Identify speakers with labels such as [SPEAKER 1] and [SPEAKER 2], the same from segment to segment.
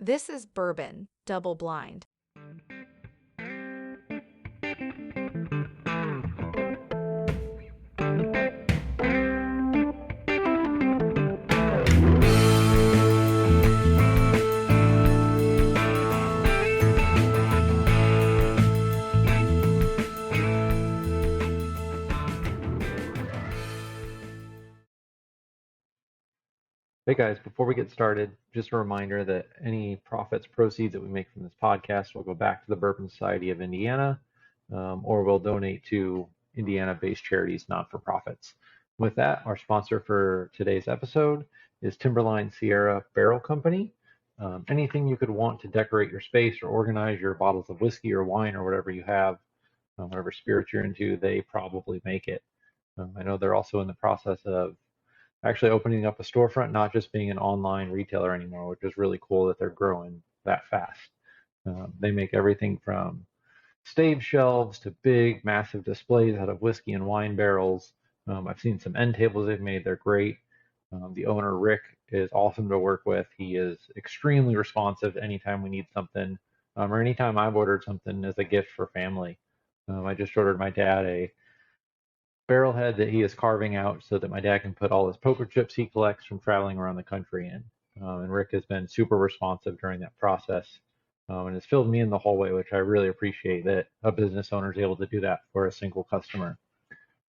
[SPEAKER 1] This is Bourbon, Double Blind.
[SPEAKER 2] Hey guys, before we get started, just a reminder that any profits, proceeds that we make from this podcast will go back to the Bourbon Society of Indiana, or we'll donate to Indiana-based charities, not-for-profits. With that, our sponsor for today's episode is Timberline Sierra Barrel Company. Anything you could want to decorate your space or organize your bottles of whiskey or wine or whatever you have, whatever spirits you're into, they probably make it. I know they're also in the process of actually opening up a storefront, not just being an online retailer anymore, which is really cool that they're growing that fast. They make everything from stave shelves to big, massive displays out of whiskey and wine barrels. I've seen some end tables they've made. They're great. The owner, Rick, is awesome to work with. He is extremely responsive anytime we need something, or anytime I've ordered something as a gift for family. I just ordered my dad a barrelhead that he is carving out so that my dad can put all his poker chips he collects from traveling around the country in. And Rick has been super responsive during that process, and has filled me in the hallway, which I really appreciate that a business owner is able to do that for a single customer.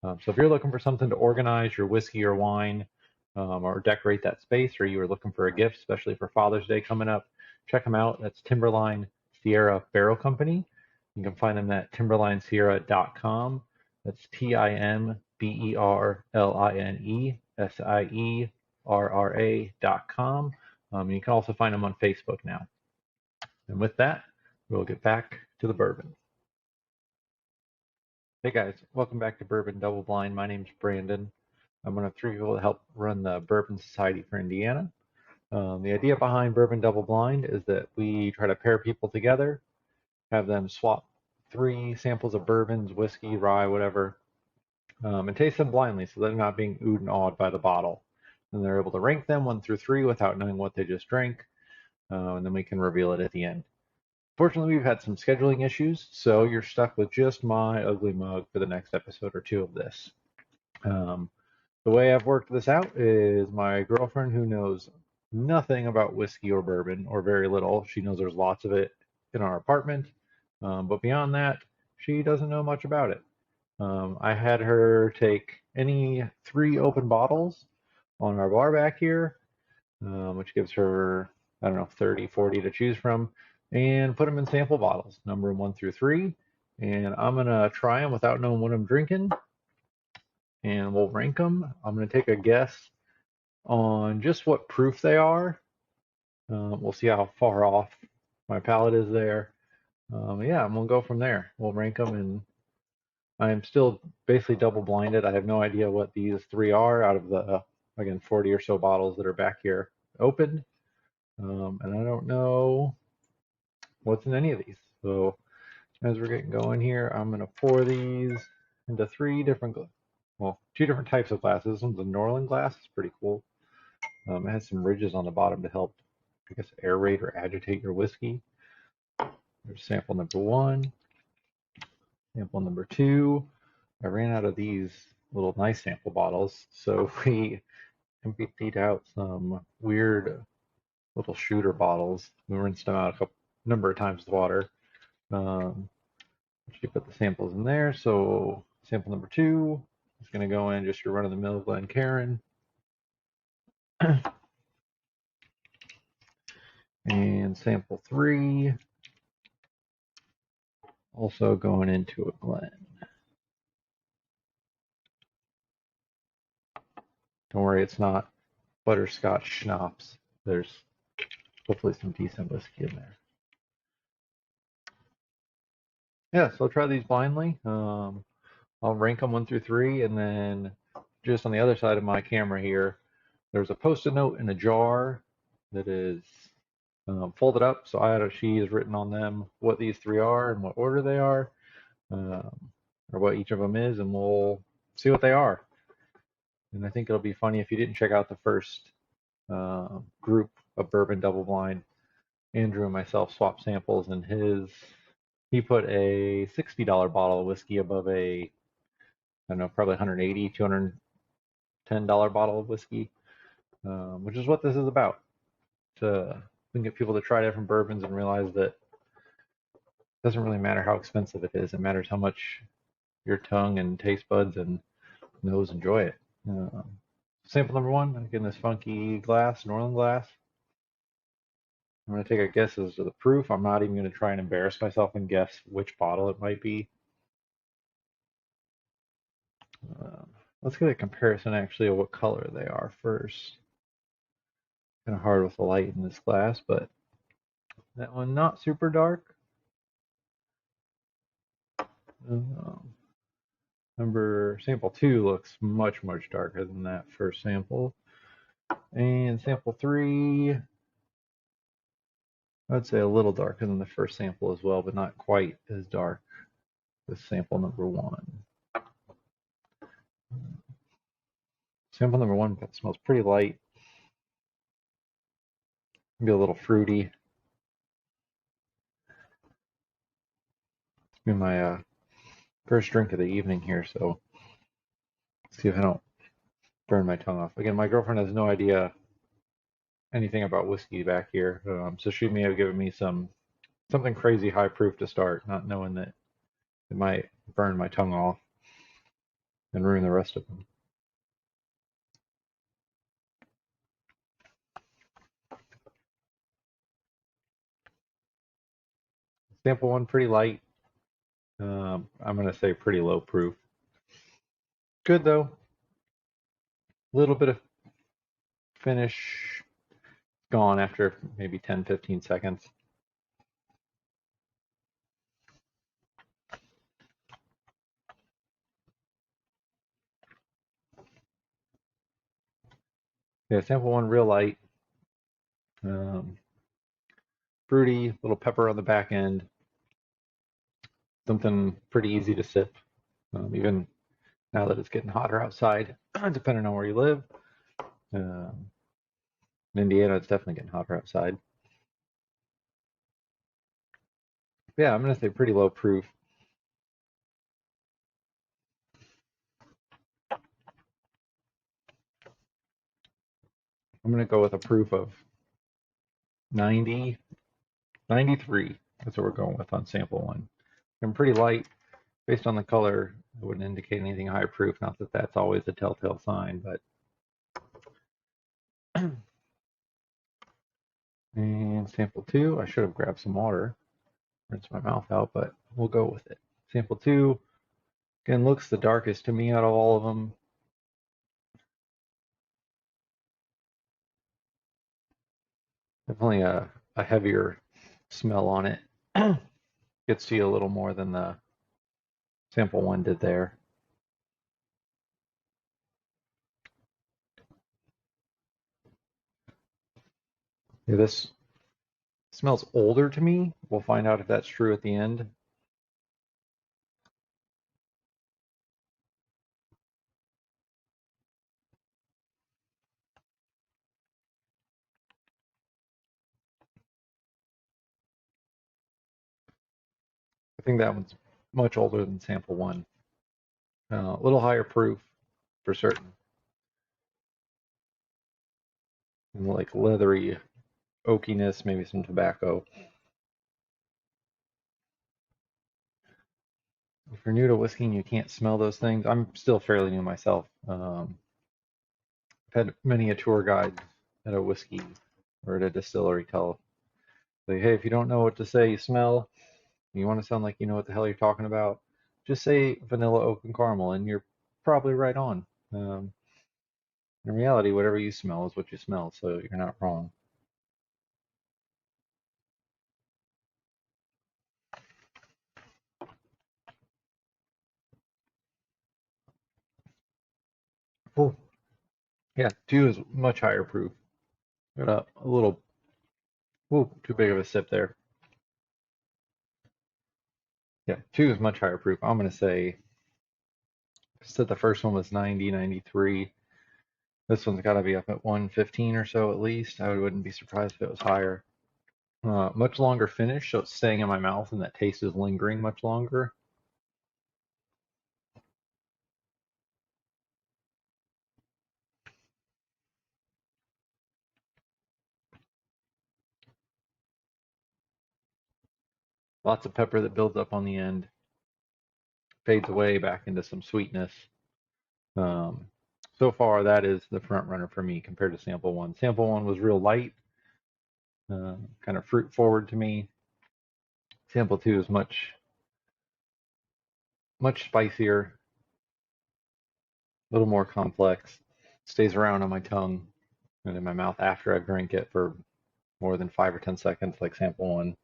[SPEAKER 2] So if you're looking for something to organize your whiskey or wine, or decorate that space, or you are looking for a gift, especially for Father's Day coming up, check them out. That's Timberline Sierra Barrel Company. You can find them at timberlinesierra.com. That's TimberlineSierra.com. You can also find them on Facebook now. And with that, we'll get back to the bourbon. Hey guys, welcome back to Bourbon Double Blind. My name's Brandon. I'm one of three people that help run the Bourbon Society for Indiana. The idea behind Bourbon Double Blind is that we try to pair people together, have them swap 3 samples of bourbons, whiskey, rye, whatever, and taste them blindly so they're not being oohed and awed by the bottle. And they're able to rank them 1 through 3 without knowing what they just drank, and then we can reveal it at the end. Fortunately, we've had some scheduling issues, so you're stuck with just my ugly mug for the next episode or 2 of this. The way I've worked this out is my girlfriend, who knows nothing about whiskey or bourbon, or very little. She knows there's lots of it in our apartment, but beyond that, she doesn't know much about it. I had her take any 3 open bottles on our bar back here, which gives her, I don't know, 30, 40 to choose from, and put them in sample bottles, number 1 through 3. And I'm going to try them without knowing what I'm drinking, and we'll rank them. I'm going to take a guess on just what proof they are. We'll see how far off my palate is there. Yeah, and we'll go from there. We'll rank them, and I'm still basically double blinded. I have no idea what these 3 are out of the, again, 40 or so bottles that are back here opened. And I don't know what's in any of these. So as we're getting going here, I'm going to pour these into 3 different, 2 different types of glasses. This one's a Norland glass. It's pretty cool. It has some ridges on the bottom to help, I guess, aerate or agitate your whiskey. There's sample number 1. Sample number 2. I ran out of these little nice sample bottles, so we emptied out some weird little shooter bottles. We rinsed them out a number of times with water. You put the samples in there. So sample number 2 is going to go in just your run-of-the-mill Glencairn. And sample 3 also going into a Glen. Don't worry, it's not butterscotch schnapps. There's hopefully some decent whiskey in there. Yeah, so I'll try these blindly. I'll rank them 1 through 3, and then just on the other side of my camera here, there's a post-it note in a jar that is folded up. So I had a sheet has written on them what these 3 are and what order they are, or what each of them is, and we'll see what they are. And I think it'll be funny if you didn't check out the first group of Bourbon Double Blind. Andrew and myself swapped samples, and he put a $60 bottle of whiskey above a, I don't know, probably 180, $210 bottle of whiskey, which is what this is about. To we can get people to try different bourbons and realize that it doesn't really matter how expensive it is. It matters how much your tongue and taste buds and nose enjoy it. Sample number one, again, this funky glass, Northern glass. I'm going to take a guess as to the proof. I'm not even going to try and embarrass myself and guess which bottle it might be. Um, let's get a comparison actually of what color they are first. Kind of hard with the light in this glass, but that one not super dark. Um, sample two looks much darker than that first sample, and sample three, I'd say a little darker than the first sample as well, but not quite as dark as sample number one. Sample number one smells pretty light, maybe a little fruity. It's been my first drink of the evening here, so let's see if I don't burn my tongue off. Again, my girlfriend has no idea anything about whiskey back here, so she may have given me something crazy high proof to start, not knowing that it might burn my tongue off and ruin the rest of them. Sample one, pretty light. I'm going to say pretty low proof. Good though. A little bit of finish gone after maybe 10-15 seconds. Yeah, sample one, real light. Fruity, little pepper on the back end. Something pretty easy to sip, even now that it's getting hotter outside, depending on where you live. In Indiana, it's definitely getting hotter outside. Yeah, I'm going to say pretty low proof. I'm going to go with a proof of 90, 93. That's what we're going with on sample one. And pretty light. Based on the color, it wouldn't indicate anything high proof. Not that that's always a telltale sign, but. And sample two, I should have grabbed some water, rinse my mouth out, but we'll go with it. Sample two, again, looks the darkest to me out of all of them. Definitely a heavier smell on it. Gets to you a little more than the sample one did there. Yeah, this smells older to me. We'll find out if that's true at the end. I think that one's much older than sample one. A little higher proof for certain. And like leathery oakiness, maybe some tobacco. If you're new to whiskey and you can't smell those things, I'm still fairly new myself. I've had many a tour guide at a whiskey or at a distillery tell, like, hey, if you don't know what to say, you smell, and you want to sound like you know what the hell you're talking about, just say vanilla, oak, and caramel, and you're probably right on. In reality, whatever you smell is what you smell, so you're not wrong. Oh, yeah, two is much higher proof. Got a little, too big of a sip there. Yeah, two is much higher proof. I'm going to say, said the first one was 90, 93. This one's got to be up at 115 or so at least. I wouldn't be surprised if it was higher. Much longer finish, so it's staying in my mouth and that taste is lingering much longer. Lots of pepper that builds up on the end, fades away back into some sweetness. Um, so far, that is the front runner for me compared to sample one. Sample one was real light, kind of fruit forward to me. Sample two is much spicier, a little more complex. Stays around on my tongue and in my mouth after I've drank it for more than 5 or 10 seconds, like sample one.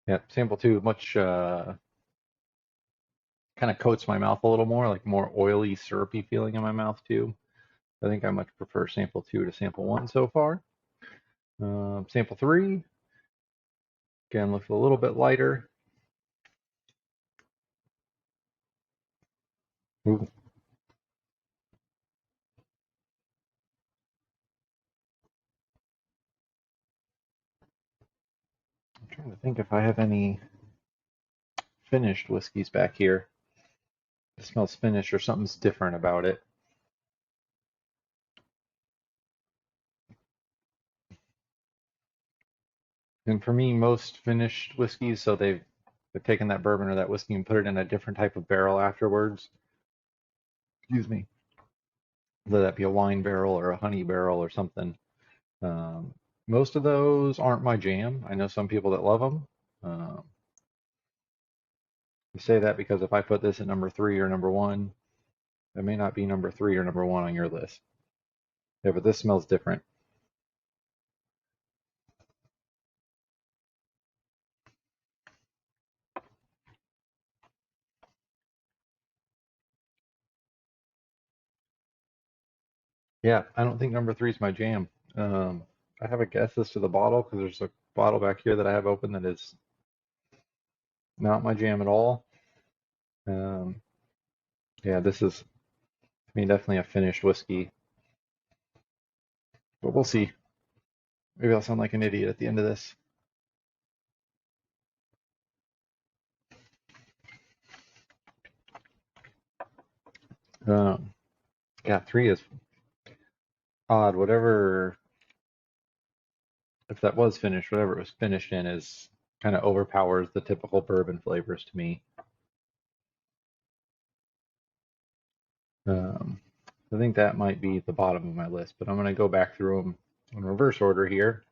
[SPEAKER 2] Yeah, sample two much kind of coats my mouth a little more, like more oily, syrupy feeling in my mouth too. I think I much prefer sample two to sample one so far. Sample three, again, looks a little bit lighter. Ooh, I'm trying to think if I have any finished whiskeys back here. It smells finished or something's different about it. And for me, most finished whiskeys, so they've taken that bourbon or that whiskey and put it in a different type of barrel afterwards. Excuse me. Whether that be a wine barrel or a honey barrel or something. Um, Most of those aren't my jam. I know some people that love them. Um, I say that because if I put this at number three or number one, it may not be number three or number one on your list. Yeah, but this smells different. Yeah, I don't think number three is my jam. Um, I have a guess as to the bottle because there's a bottle back here that I have open that is not my jam at all. Um, yeah, this is, I mean, definitely a finished whiskey, but we'll see. Maybe I'll sound like an idiot at the end of this. Um, yeah, three is odd. Whatever, if that was finished, whatever it was finished in is kind of overpowers the typical bourbon flavors to me. Um, I think that might be the bottom of my list, but I'm going to go back through them in reverse order here.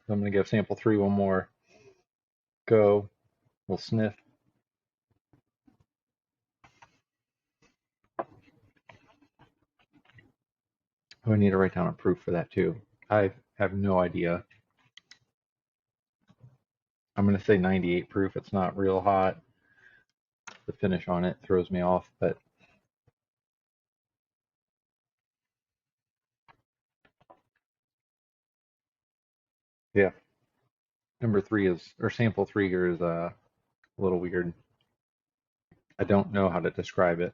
[SPEAKER 2] So I'm going to give sample three one more go. We'll sniff. Oh, I need to write down a proof for that too. I have no idea. I'm going to say 98 proof. It's not real hot. The finish on it throws me off, but yeah, number three is, or sample three here is a little weird. I don't know how to describe it.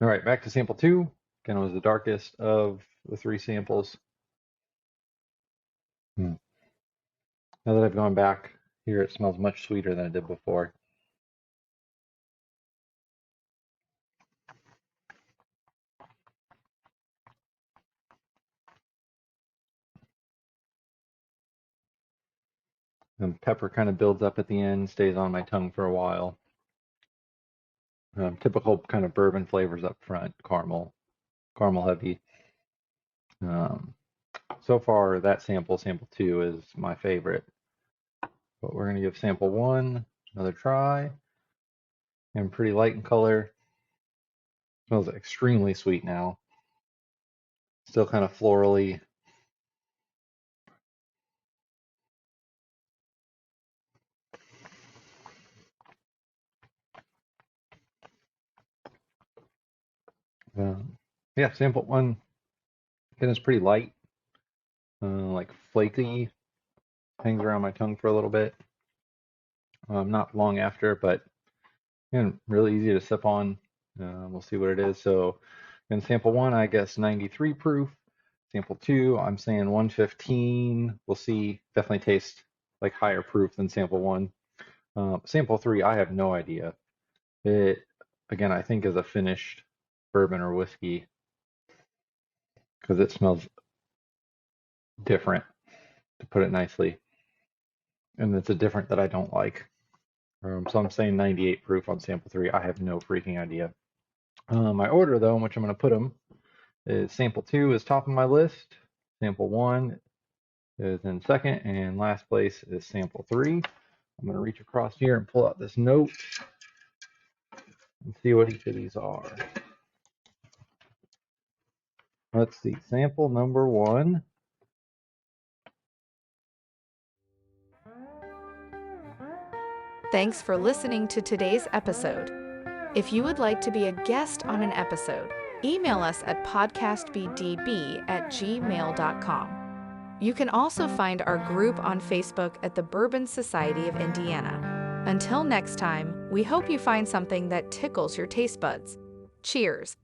[SPEAKER 2] All right, back to sample two. Again, it was the darkest of the three samples. Hmm. Now that I've gone back here, it smells much sweeter than it did before. And pepper kind of builds up at the end, stays on my tongue for a while. Typical kind of bourbon flavors up front, caramel heavy. Um, so far, that sample two, is my favorite. But we're going to give sample one another try. And pretty light in color. Smells extremely sweet now. Still kind of florally. Yeah, sample one again is pretty light, like flaky. Hangs around my tongue for a little bit. Not long after, but And really easy to sip on. We'll see what it is. So in sample 1, I guess 93 proof. Sample 2, I'm saying 115. We'll see. Definitely tastes like higher proof than sample 1. Sample 3, I have no idea. It, again, I think is a finished bourbon or whiskey because it smells different, to put it nicely. And it's a different that I don't like. So I'm saying 98 proof on sample 3. I have no freaking idea. My order, though, in which I'm going to put them, is sample 2 is top of my list. Sample 1 is in second, and last place is sample 3. I'm going to reach across here and pull out this note and see what each of these are. Let's see. Sample number 1.
[SPEAKER 1] Thanks for listening to today's episode. If you would like to be a guest on an episode, email us at podcastbdb@gmail.com. You can also find our group on Facebook at the Bourbon Society of Indiana. Until next time, we hope you find something that tickles your taste buds. Cheers!